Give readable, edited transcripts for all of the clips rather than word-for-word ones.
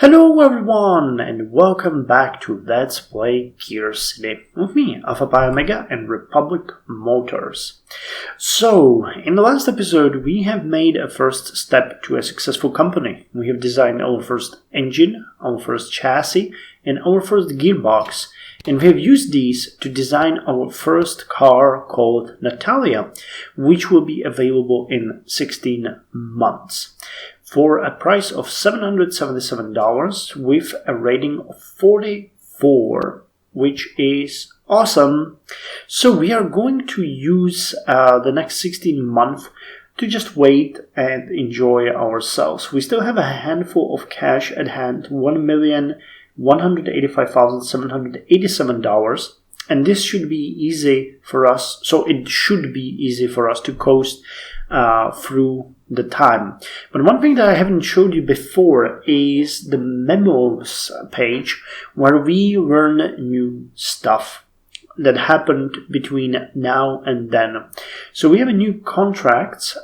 Hello everyone and welcome back to Let's Play GearCity with me, Alpha Pi Omega and Republic Motors. So, in the last episode we have made a first step to a successful company. We have designed our first engine, our first chassis and our first gearbox, and we have used these to design our first car called Natalia, which will be available in 16 months. For a price of $777 with a rating of 44, which is awesome. So we are going to use the next 16 months to just wait and enjoy ourselves. We still have a handful of cash at hand, $1,185,787, and this should be easy for us. So it should be easy for us to coast through the time. But one thing that I haven't showed you before is the memos page where we learn new stuff that happened between now and then. So we have a new contract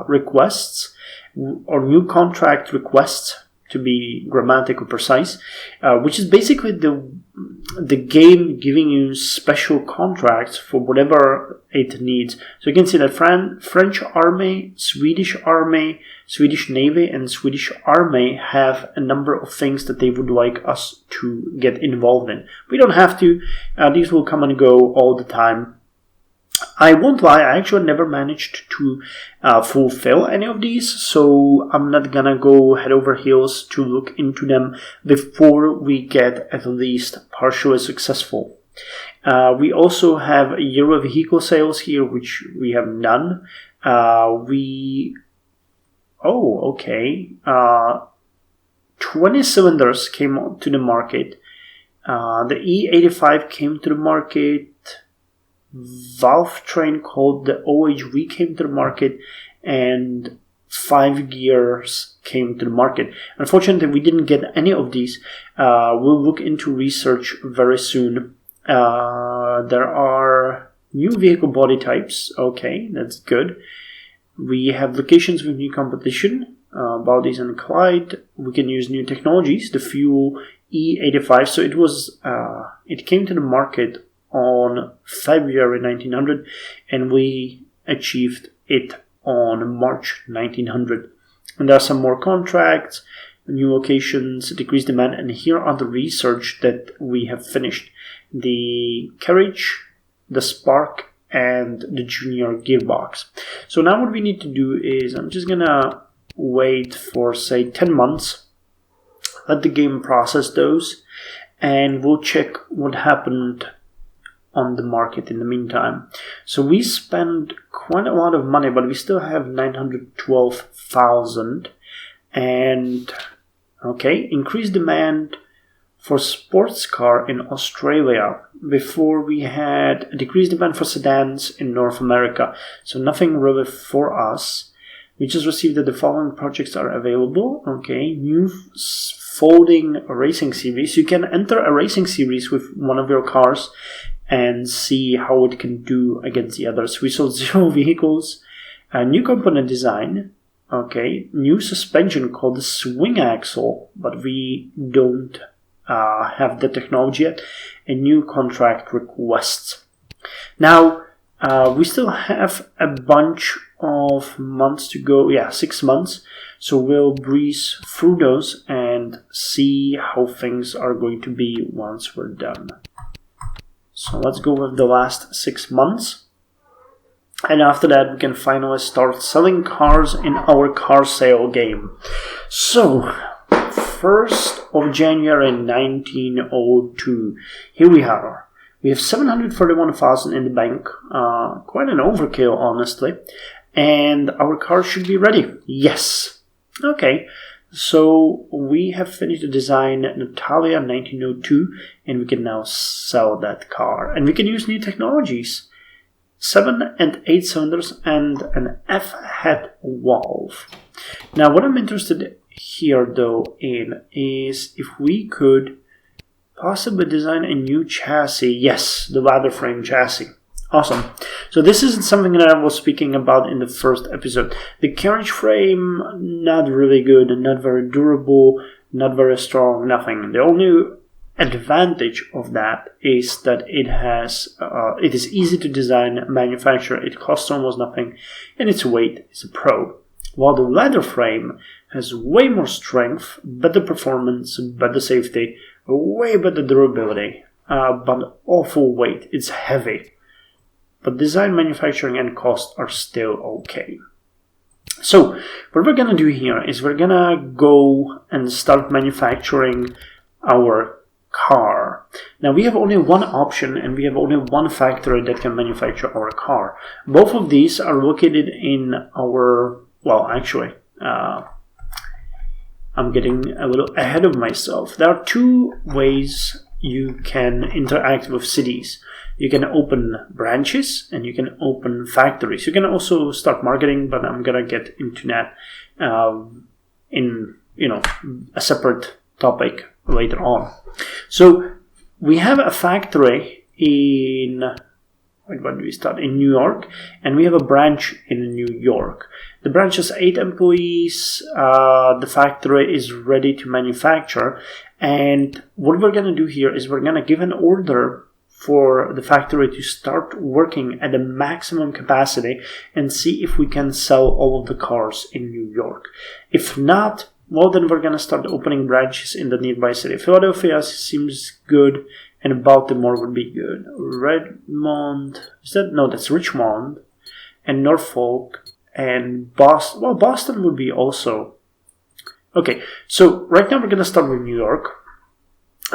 requests, or new contract requests to be grammatically precise, which is basically the game giving you special contracts for whatever it needs. So you can see that French Army, Swedish Army, Swedish Navy and Swedish Army have a number of things that they would like us to get involved in. We don't have to. These will come and go all the time. I won't lie, I actually never managed to fulfill any of these, so I'm not gonna go head over heels to look into them before we get at least partially successful. We also have Euro vehicle sales here, which we have none. 20 cylinders came to the market. The E85 came to the market. Valve train called the OHV came to the market, and 5 gears came to the market. Unfortunately, we didn't get any of these. We'll look into research very soon. There are new vehicle body types. Okay, that's good. We have locations with new competition, Baldi's and Clyde. We can use new technologies. The fuel E85. So it came to the market on February 1900, and we achieved it on March 1900. And there are some more contracts, new locations, decreased demand, and here are the research that we have finished. The carriage, the spark, and the junior gearbox. So now what we need to do is, I'm just gonna wait for say 10 months, let the game process those, and we'll check what happened on the market in the meantime. So we spent quite a lot of money, but we still have 912,000. And increased demand for sports car in Australia. Before we had a decreased demand for sedans in North America. So nothing really for us. We just received that the following projects are available. New folding racing series. You can enter a racing series with one of your cars and see how it can do against the others. We sold 0 vehicles, a new component design, new suspension called the swing axle, but we don't have the technology yet, and new contract requests. Now, we still have a bunch of months to go, 6 months, so we'll breeze through those and see how things are going to be once we're done. So let's go with the last 6 months. And after that, we can finally start selling cars in our car sale game. So, 1st of January 1902. Here we are. We have 731,000 in the bank. Quite an overkill, honestly. And our car should be ready. Yes. Okay. So we have finished the design Natalia 1902, and we can now sell that car. And we can use new technologies. 7 and 8 cylinders and an F-head valve. Now what I'm interested here though in is if we could possibly design a new chassis. Yes, the ladder frame chassis. Awesome. So this is something that I was speaking about in the first episode. The carriage frame, not really good and not very durable. not very strong, nothing. The only advantage of that is that it is easy to design and manufacture, it costs almost nothing, and its weight is a pro. While the leather frame has way more strength, better performance, better safety, way better durability, but awful weight. It's heavy. But design, manufacturing, and cost are still okay. So what we're gonna do here is we're gonna go and start manufacturing our car. Now we have only one option and we have only one factory that can manufacture our car. Both of these are located in our, well, actually, I'm getting a little ahead of myself. There are two ways you can interact with cities. You can open branches and you can open factories. You can also start marketing, but I'm gonna get into that in a separate topic later on. So we have a factory in in New York, and we have a branch in New York. The branch has 8 employees. The factory is ready to manufacture, and what we're going to do here is we're going to give an order for the factory to start working at the maximum capacity and see if we can sell all of the cars in New York. If not, well, then we're going to start opening branches in the nearby city. Philadelphia seems good, and Baltimore would be good. Redmond, that's Richmond, and Norfolk, and Boston. Well, Boston would be also. Okay, so right now we're going to start with New York.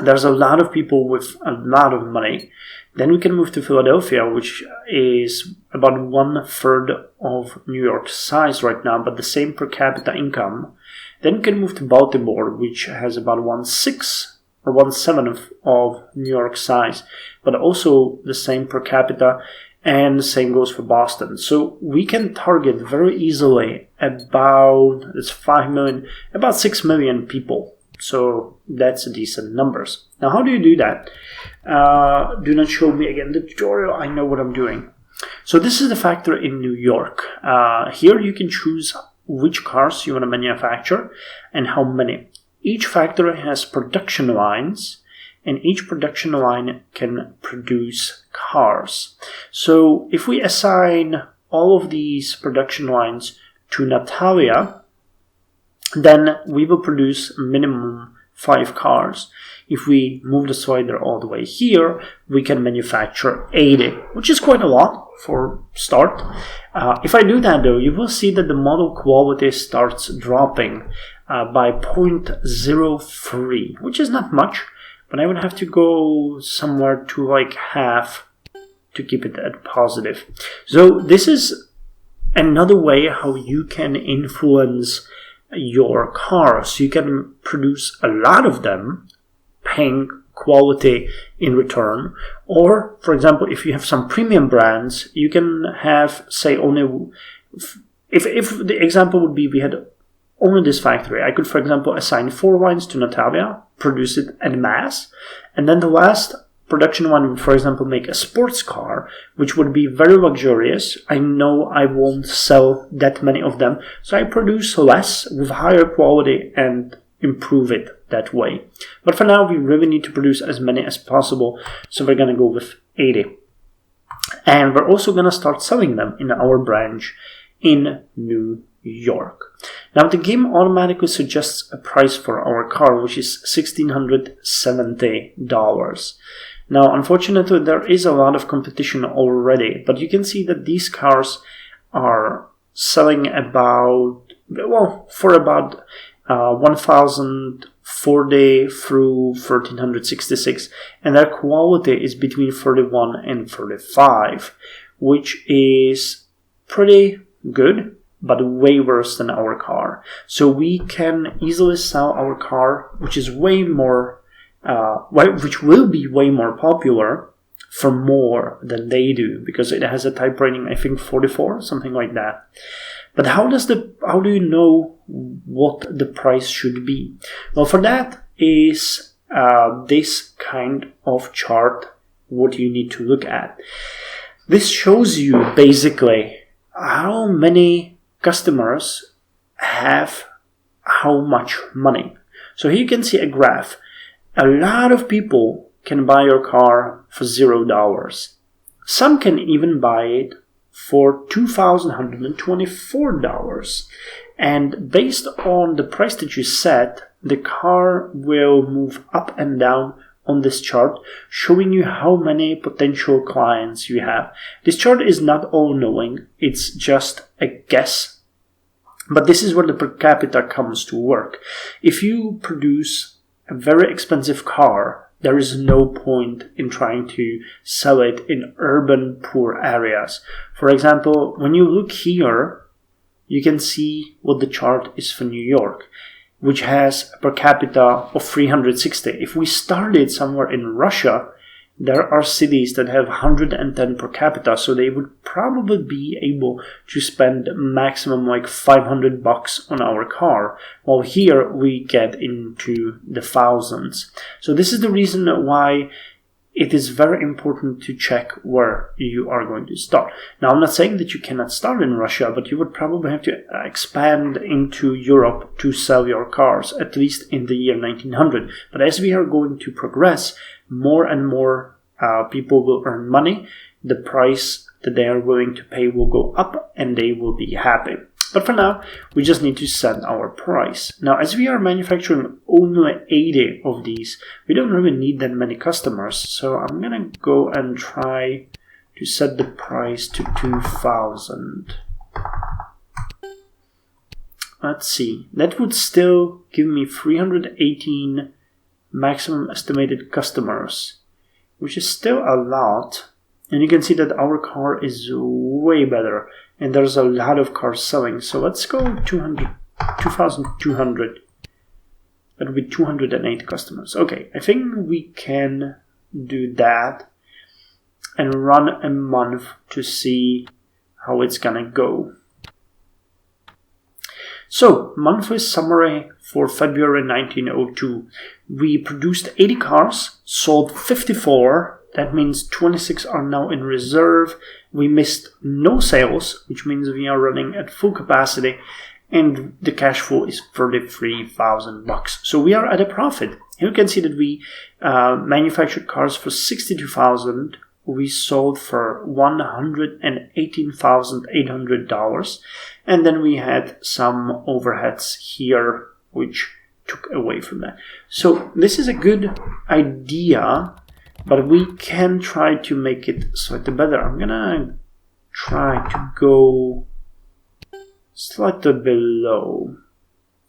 There's a lot of people with a lot of money. Then we can move to Philadelphia, which is about 1/3 of New York's size right now, but the same per capita income. Then we can move to Baltimore, which has about 1/6 or 1/7 of New York size, but also the same per capita, and the same goes for Boston. So we can target very easily about 6 million people. So that's a decent numbers. Now, how do you do that? Do not show me again the tutorial. I know what I'm doing. So this is the factory in New York. Here you can choose which cars you want to manufacture and how many. Each factory has production lines, and each production line can produce cars. So if we assign all of these production lines to Natalia, then we will produce minimum 5 cars. If we move the slider all the way here, we can manufacture 80, which is quite a lot for start. If I do that though, you will see that the model quality starts dropping by 0.03, which is not much, but I would have to go somewhere to like half to keep it at positive. So this is another way how you can influence your cars. You can produce a lot of them, paying quality in return. Or, for example, if you have some premium brands, you can have, say, only... If the example would be we had only this factory, I could, for example, assign 4 lines to Natalia, produce it en masse, and then the last production one would, for example, make a sports car, which would be very luxurious. I know I won't sell that many of them, so I produce less with higher quality and improve it that way. But for now, we really need to produce as many as possible, so we're going to go with 80. And we're also going to start selling them in our branch in New York. Now, the game automatically suggests a price for our car, which is $1,670. Now, unfortunately, there is a lot of competition already, but you can see that these cars are selling for about 1,040 through 1,366, and their quality is between 31 and 35, which is pretty good, but way worse than our car. So we can easily sell our car, which is which will be way more popular, for more than they do, because it has a type rating, I think 44, something like that. But how do you know what the price should be? Well, for that is this kind of chart what you need to look at. This shows you basically how many customers have how much money. So here you can see a graph. A lot of people can buy your car for $0. Some can even buy it for $2,124. And based on the price that you set, the car will move up and down on this chart, showing you how many potential clients you have. This chart is not all-knowing, it's just a guess. But this is where the per capita comes to work. If you produce a very expensive car, there is no point in trying to sell it in urban poor areas. For example, when you look here, you can see what the chart is for New York, which has a per capita of 360. If we started somewhere in Russia, there are cities that have 110 per capita, so they would probably be able to spend maximum like $500 on our car, while here we get into the thousands. So this is the reason why it is very important to check where you are going to start. Now, I'm not saying that you cannot start in Russia, but you would probably have to expand into Europe to sell your cars, at least in the year 1900. But as we are going to progress, more and more people will earn money. The price that they are willing to pay will go up, and they will be happy. But for now, we just need to set our price. Now, as we are manufacturing only 80 of these, we don't really need that many customers. So I'm going to go and try to set the price to 2,000. Let's see. That would still give me 318 maximum estimated customers, which is still a lot. And you can see that our car is way better. And there's a lot of cars selling. So let's go 2,200. That would be 208 customers. Okay, I think we can do that and run a month to see how it's gonna go. So, monthly summary for February 1902. We produced 80 cars, sold 54. That means 26 are now in reserve. We missed no sales, which means we are running at full capacity, and the cash flow is $33,000. So we are at a profit. Here you can see that we manufactured cars for $62,000. We sold for $118,800, and then we had some overheads here, which took away from that. So this is a good idea. But we can try to make it slightly better. I'm gonna try to go slightly below.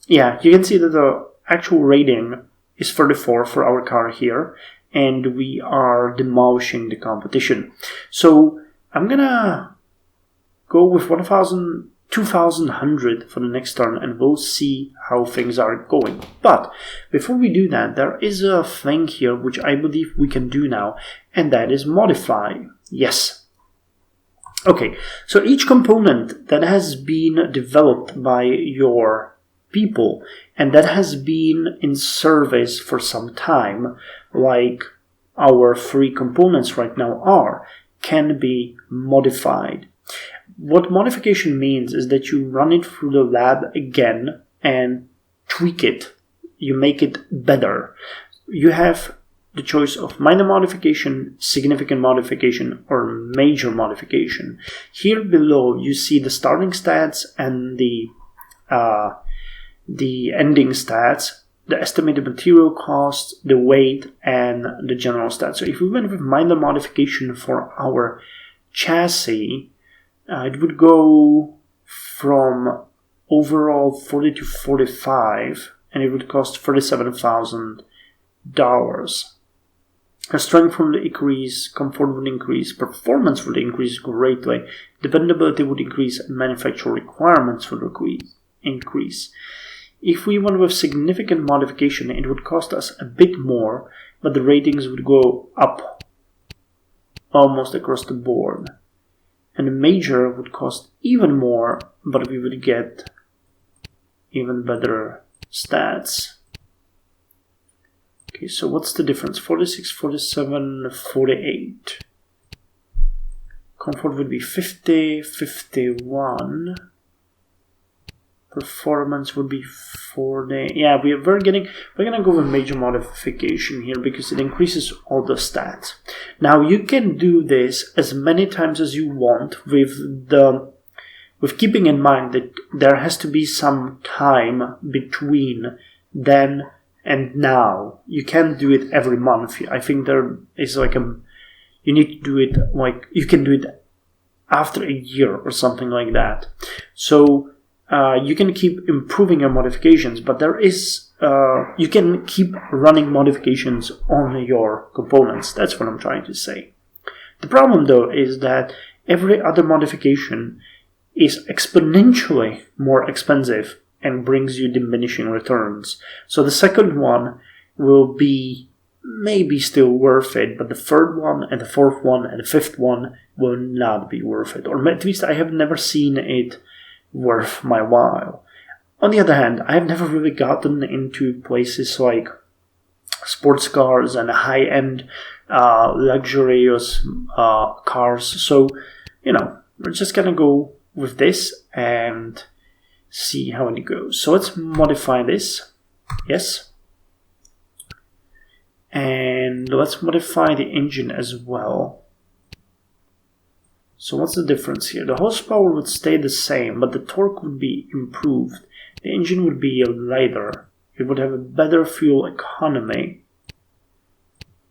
Yeah, you can see that the actual rating is 34 for our car here, and we are demolishing the competition. So I'm gonna go with 2,100 for the next turn, and we'll see how things are going. But before we do that, there is a thing here which I believe we can do now, and that is modify. Yes. Okay, so each component that has been developed by your people and that has been in service for some time, like our 3 components right now are, can be modified. What modification means is that you run it through the lab again and tweak it. You make it better. You have the choice of minor modification, significant modification, or major modification. Here below you see the starting stats and the ending stats, the estimated material cost, the weight, and the general stats. So if we went with minor modification for our chassis, it would go from overall 40 to 45, and it would cost $37,000. The strength would increase, comfort would increase, performance would increase greatly, dependability would increase, and manufacturer requirements would increase. If we went with significant modification, it would cost us a bit more, but the ratings would go up almost across the board. And the major would cost even more, but we would get even better stats. Okay, so what's the difference? 46, 47, 48. Comfort would be 50, 51. Performance would be 40. Yeah, we're gonna go with major modification here because it increases all the stats. Now you can do this as many times as you want with keeping in mind that there has to be some time between then and now. You can't do it every month. I think there is like you need to do it like you can do it after a year or something like that. So you can keep improving your modifications, but there is you can keep running modifications on your components. That's what I'm trying to say. The problem though is that every other modification is exponentially more expensive and brings you diminishing returns. So the second one will be maybe still worth it, but the third one and the fourth one and the fifth one will not be worth it. Or at least I have never seen it worth my while. On the other hand, I have never really gotten into places like sports cars and high-end luxurious cars. So, we're just gonna go with this and see how it goes. So let's modify this. Yes. And let's modify the engine as well. So what's the difference here? The horsepower would stay the same, but the torque would be improved. The engine would be lighter. It would have a better fuel economy.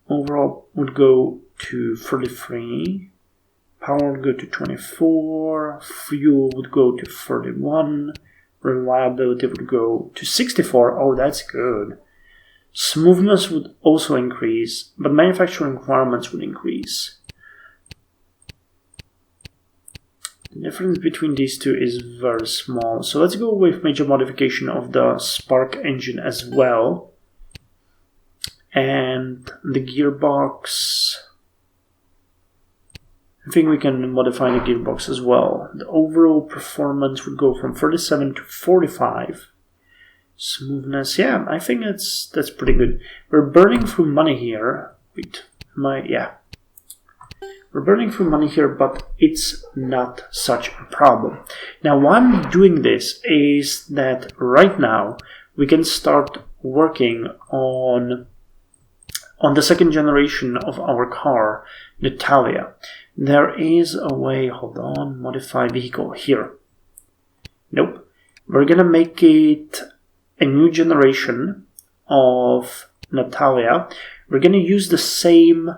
Overall would go to 33. Power would go to 24. Fuel would go to 31. Reliability would go to 64. Oh, that's good. Smoothness would also increase, but manufacturing requirements would increase. The difference between these two is very small. So let's go with major modification of the spark engine as well. And the gearbox, I think we can modify the gearbox as well. The overall performance would go from 37 to 45. Smoothness, yeah, I think that's pretty good. We're burning through money here. We're burning through money here, but it's not such a problem. Now, why I'm doing this is that right now we can start working on the second generation of our car, Natalia. There is a way, hold on, modify vehicle here. Nope. We're gonna make it a new generation of Natalia. We're gonna use the same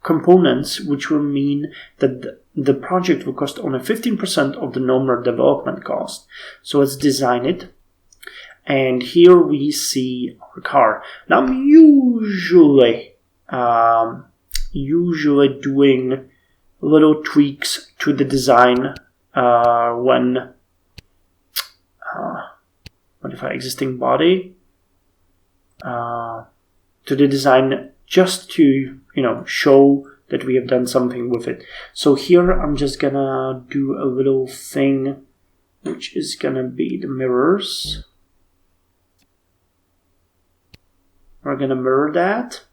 components, which will mean that the project will cost only 15% of the normal development cost. So let's design it. And here we see our car. Now I'm usually doing little tweaks to the design when modify existing body to the design just to show that we have done something with it. So here I'm just gonna do a little thing which is gonna be the mirrors. We're gonna mirror that,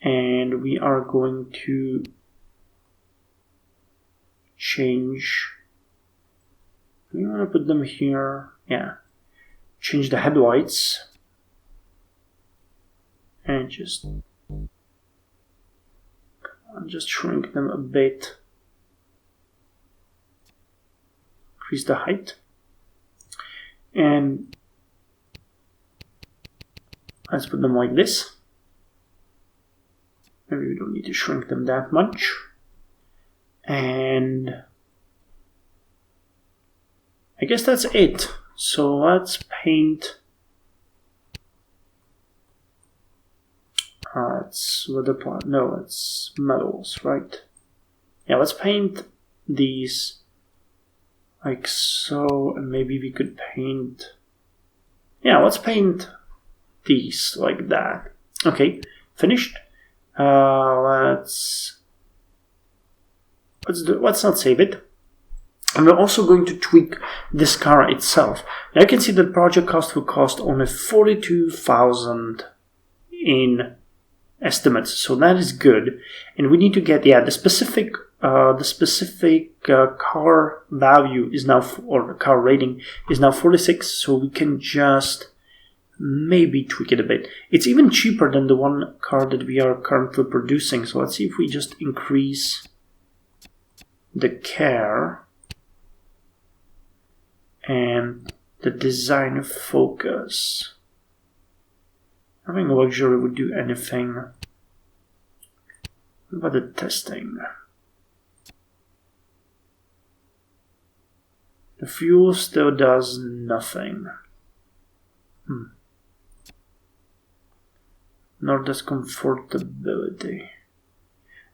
and we are going to change. We want to put them here. Yeah, change the headlights and just shrink them a bit. Increase the height, and let's put them like this. Maybe we don't need to shrink them that much. And I guess that's it. So let's paint. It's leather plant. No, it's metals, right? Yeah, let's paint these like so, and maybe we could paint. Yeah, let's paint these like that. Okay, finished. Let's not save it. And we're also going to tweak this car itself. Now you can see that the project cost will cost only 42,000 in estimates, so that is good. And we need to get the specific the specific car value is now, or car rating is now 46, so we can just maybe tweak it a bit. It's even cheaper than the one car that we are currently producing, so let's see if we just increase the care and the design focus. I think luxury would do anything. What about the testing? The fuel still does nothing. Nor does comfortability.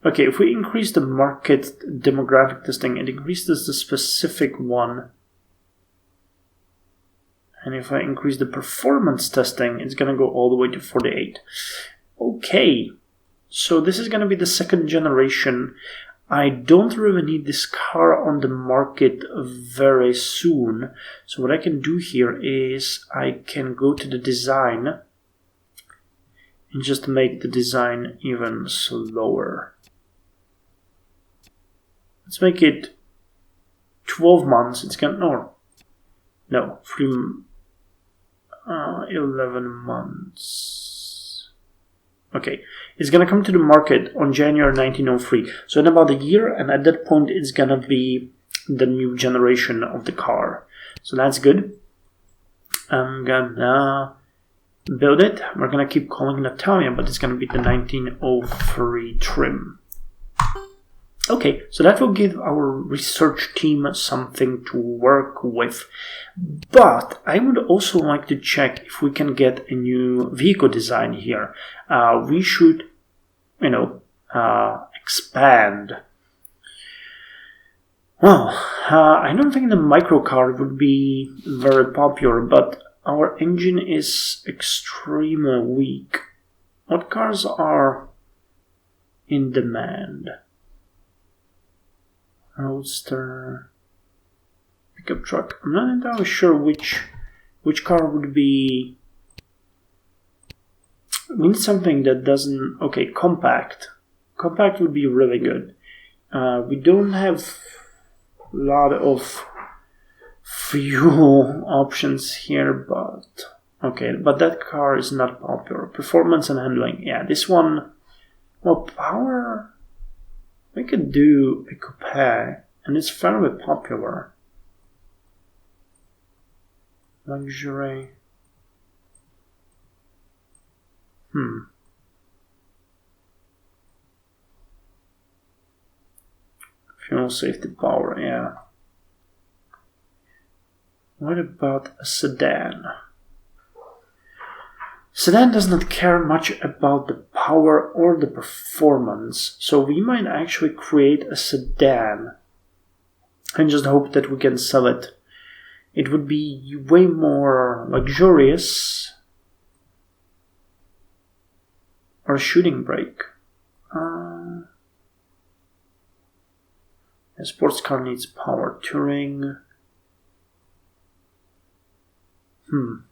Okay, if we increase the market demographic testing, it increases the specific one. And if I increase the performance testing, it's going to go all the way to 48. Okay, so this is going to be the second generation. I don't really need this car on the market very soon. So what I can do here is I can go to the design and just make the design even slower. Let's make it 12 months. It's going to, no, 11 months. Okay, it's going to come to the market on January 1903. So in about a year, and at that point, it's going to be the new generation of the car. So that's good. I'm going to build it. We're going to keep calling Natalia, but it's going to be the 1903 trim. Okay, so that will give our research team something to work with. But I would also like to check if we can get a new vehicle design here. We should, expand. Well, I don't think the microcar would be very popular, but our engine is extremely weak. What cars are in demand? Roadster, pickup truck. I'm not entirely sure which car would be. We need something that doesn't. Okay, compact. Compact would be really good. We don't have a lot of fuel options here, but okay. But that car is not popular. Performance and handling. Yeah, this one. Well, power. We could do a coupe, and it's fairly popular. Luxury. Fuel safety power, yeah. What about a sedan? Sedan does not care much about the power or the performance, so we might actually create a sedan and just hope that we can sell it. It would be way more luxurious. Or a shooting brake. A sports car needs power. Touring.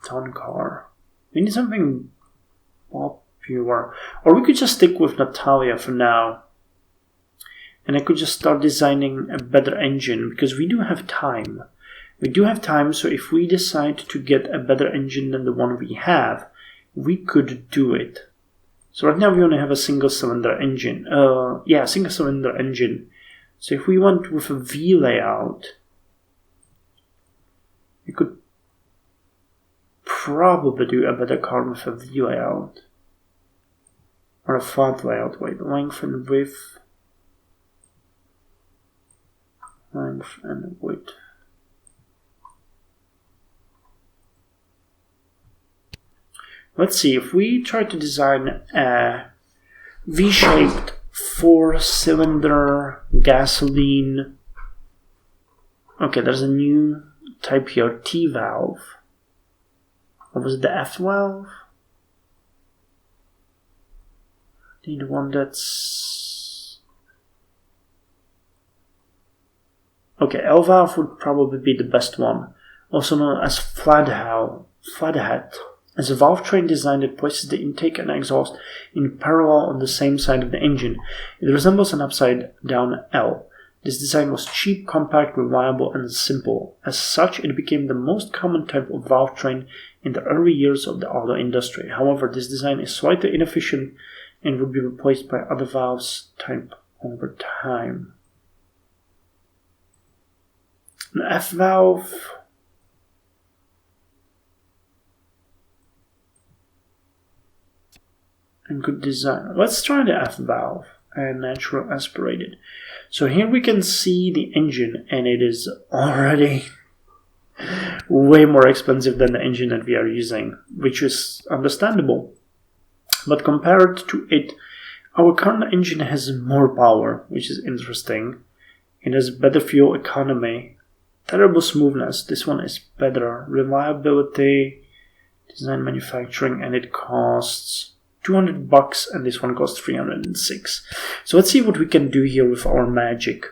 Town car. We need something popular. Or we could just stick with Natalia for now. And I could just start designing a better engine, because we do have time. We do have time, so if we decide to get a better engine than the one we have, we could do it. So right now we only have a single-cylinder engine. Single-cylinder engine. So if we went with a V layout, we could probably do a better car with a V layout. Or a flat layout. Wait, length and width. Length and width. Let's see, if we try to design a V-shaped 4-cylinder gasoline. Okay, there's a new type here, T valve. Or was it the F valve? Need one that's... Okay, L valve would probably be the best one. Also known as flathead. is a valve train design that places the intake and exhaust in parallel on the same side of the engine. It resembles an upside-down L. This design was cheap, compact, reliable, and simple. As such, it became the most common type of valve train in the early years of the auto industry. However, this design is slightly inefficient and would be replaced by other valves type over time. An F valve. And good design. Let's try the F valve and natural aspirated. So here we can see the engine, and it is already way more expensive than the engine that we are using, which is understandable. But compared to it, our current engine has more power, which is interesting. It has better fuel economy, terrible smoothness. This one is better. Reliability, design, manufacturing, and it costs $200, and this one costs $306. So let's see what we can do here with our magic.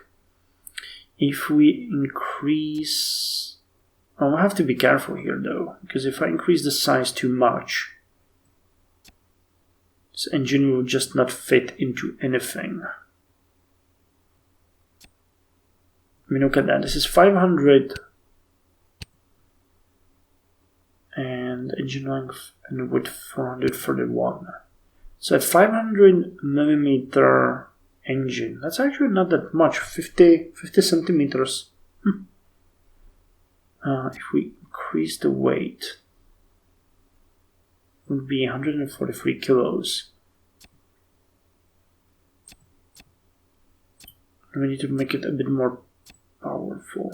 If we increase... Oh, I have to be careful here though, because if I increase the size too much, this engine will just not fit into anything. I mean, look at that. This is 500 and engine length and width 431. So at 500 millimeter engine, that's actually not that much, 50 centimeters. If we increase the weight, it would be 143 kilos. And we need to make it a bit more powerful.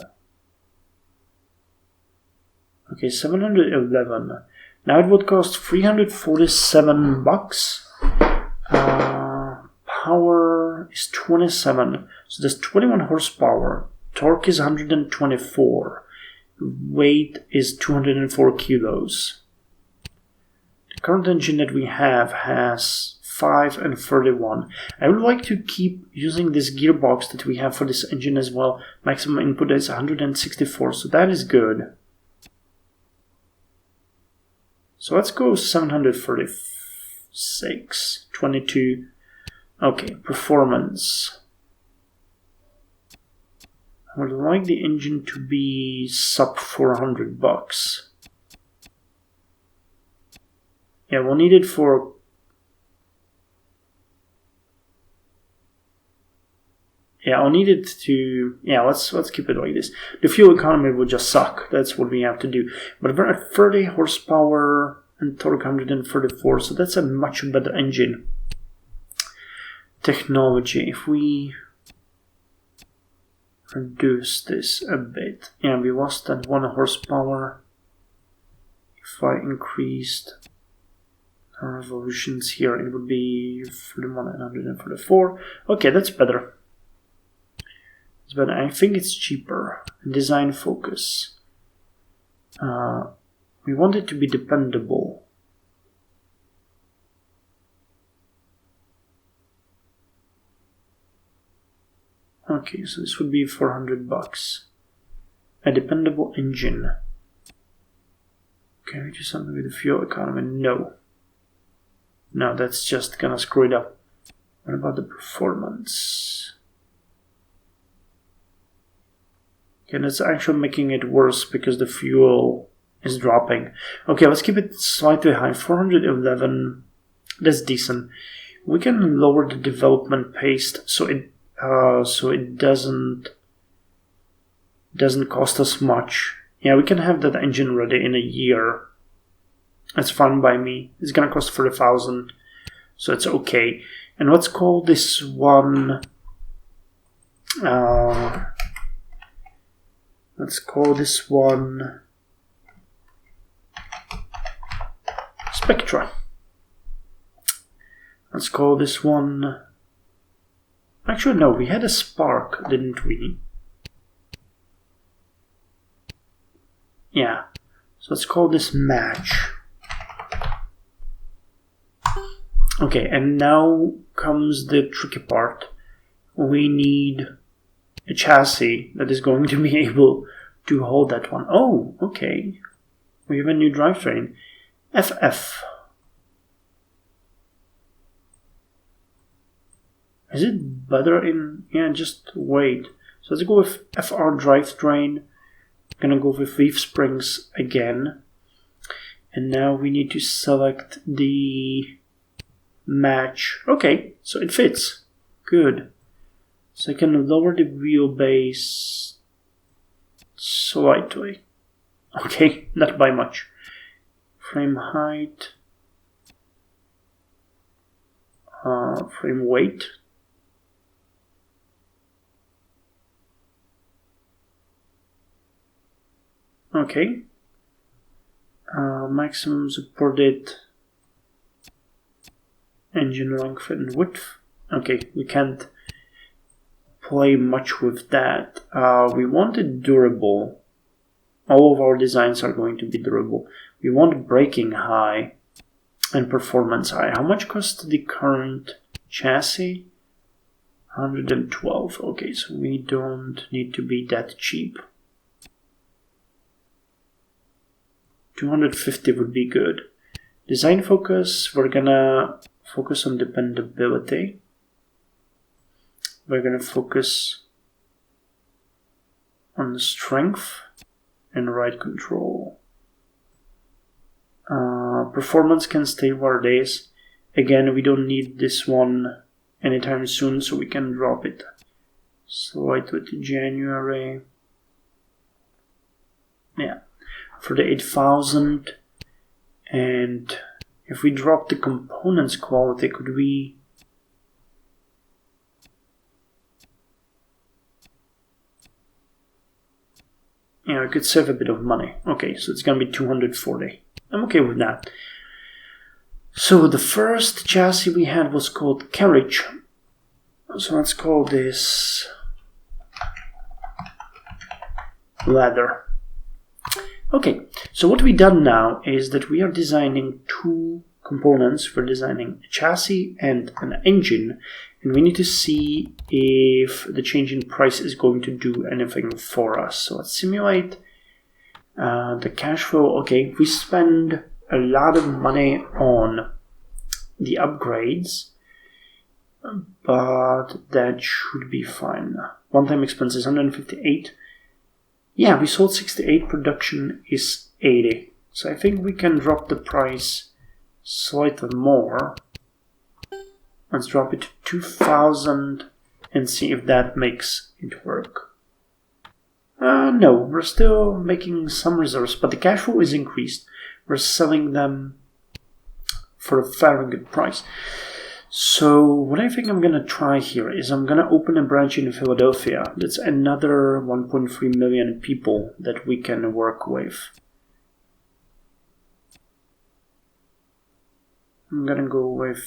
Okay, 711. Now it would cost $347. Power is 27. So there's 21 horsepower. Torque is 124. Weight is 204 kilos. The current engine that we have has 5 and 31. I would like to keep using this gearbox that we have for this engine as well. Maximum input is 164, so that is good. So let's go 736, 22. Okay, performance. I would like the engine to be sub $400. Yeah, we'll need it for... Yeah, I'll need it to... Yeah, let's keep it like this. The fuel economy will just suck. That's what we have to do. But we're at 30 horsepower and torque 134, so that's a much better engine. Technology. If we reduce this a bit... Yeah, we lost that 1 horsepower. If I increased our revolutions here, it would be 31 and 144. Okay, that's better. But I think it's cheaper. Design focus. We want it to be dependable. Okay, so this would be $400. A dependable engine. Can we do something with the fuel economy? No. No, that's just gonna screw it up. What about the performance? Okay, that's actually making it worse because the fuel is dropping. Okay, let's keep it slightly high. 411. That's decent. We can lower the development pace so it doesn't cost us much. Yeah, we can have that engine ready in a year. That's fine by me. It's gonna cost 40,000, so it's okay. And let's call this one. Let's call this one Spectra. Let's call this one... Actually, no, we had a Spark, didn't we? Yeah. So let's call this Match. Okay, and now comes the tricky part. We need a chassis that is going to be able to hold that one. Oh, okay. We have a new drivetrain. FF. Is it better in... yeah, just wait. So let's go with FR drivetrain. Gonna go with leaf springs again. And now we need to select the match. Okay, so it fits. Good. So I can lower the wheelbase slightly. Okay, not by much. Frame height. Frame weight. Okay. Maximum supported engine length and width. Okay, we can't play much with that. We want it durable. All of our designs are going to be durable. We want braking high and performance high. How much costs the current chassis? 112. Okay, so we don't need to be that cheap. 250 would be good. Design focus, we're gonna focus on dependability. We're gonna focus on the strength and ride control. Performance can stay where it is. Again, we don't need this one anytime soon, so we can drop it slightly to January. Yeah. For the 8000, and if we drop the components quality, could we... yeah, we could save a bit of money. Okay, so it's gonna be 240. I'm okay with that. So the first chassis we had was called Carriage. So let's call this Ladder. Okay, so what we've done now is that we are designing two components. We're designing a chassis and an engine, and we need to see if the change in price is going to do anything for us. So let's simulate the cash flow. Okay, we spend a lot of money on the upgrades, but that should be fine. One-time expenses 158. Yeah, we sold 68, production is 80. So I think we can drop the price slightly more. Let's drop it to 2,000 and see if that makes it work. No, we're still making some reserves, but the cash flow is increased. We're selling them for a very good price. So what I think I'm going to try here is I'm going to open a branch in Philadelphia. That's another 1.3 million people that we can work with. I'm going to go with...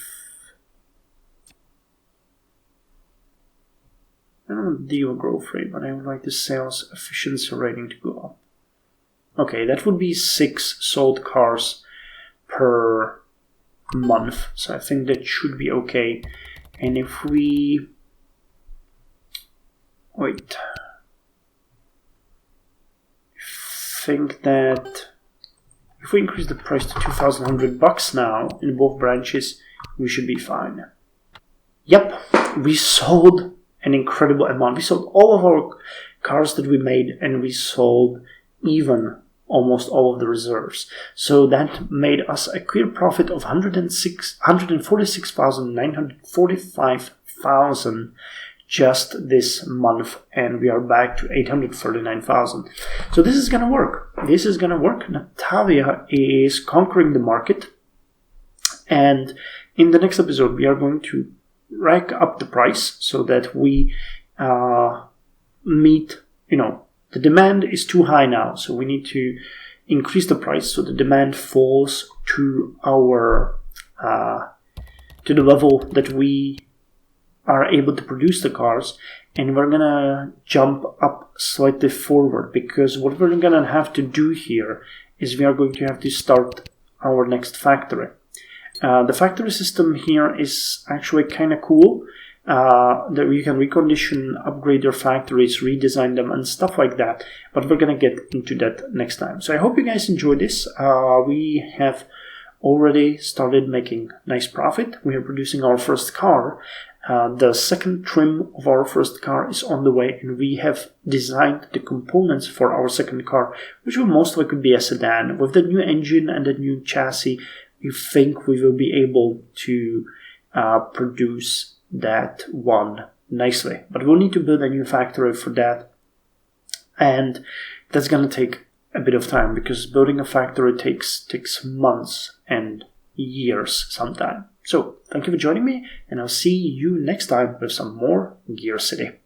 I don't want deal growth rate, but I would like the sales efficiency rating to go up. Okay, that would be 6 sold cars per month, so I think that should be okay. And if we wait, think that if we increase the price to $2,100 now in both branches, we should be fine. Yep, we sold an incredible amount. We sold all of our cars that we made, and we sold even almost all of the reserves. So that made us a clear profit of 146,945,000 just this month, and we are back to 839,000. So this is gonna work. This is gonna work. Natalia is conquering the market, and in the next episode we are going to rack up the price so that we meet, the demand is too high now, so we need to increase the price so the demand falls to our to the level that we are able to produce the cars, and we're gonna jump up slightly forward, because what we're gonna have to do here is we are going to have to start our next factory. The factory system here is actually kind of cool. That you can recondition, upgrade your factories, redesign them, and stuff like that. But we're gonna get into that next time. So I hope you guys enjoyed this. We have already started making nice profit. We are producing our first car. The second trim of our first car is on the way, and we have designed the components for our second car, which will most likely be a sedan. With the new engine and the new chassis, we think we will be able to produce that one nicely. But we'll need to build a new factory for that, and that's going to take a bit of time, because building a factory takes months and years sometimes. So thank you for joining me, and I'll see you next time with some more GearCity.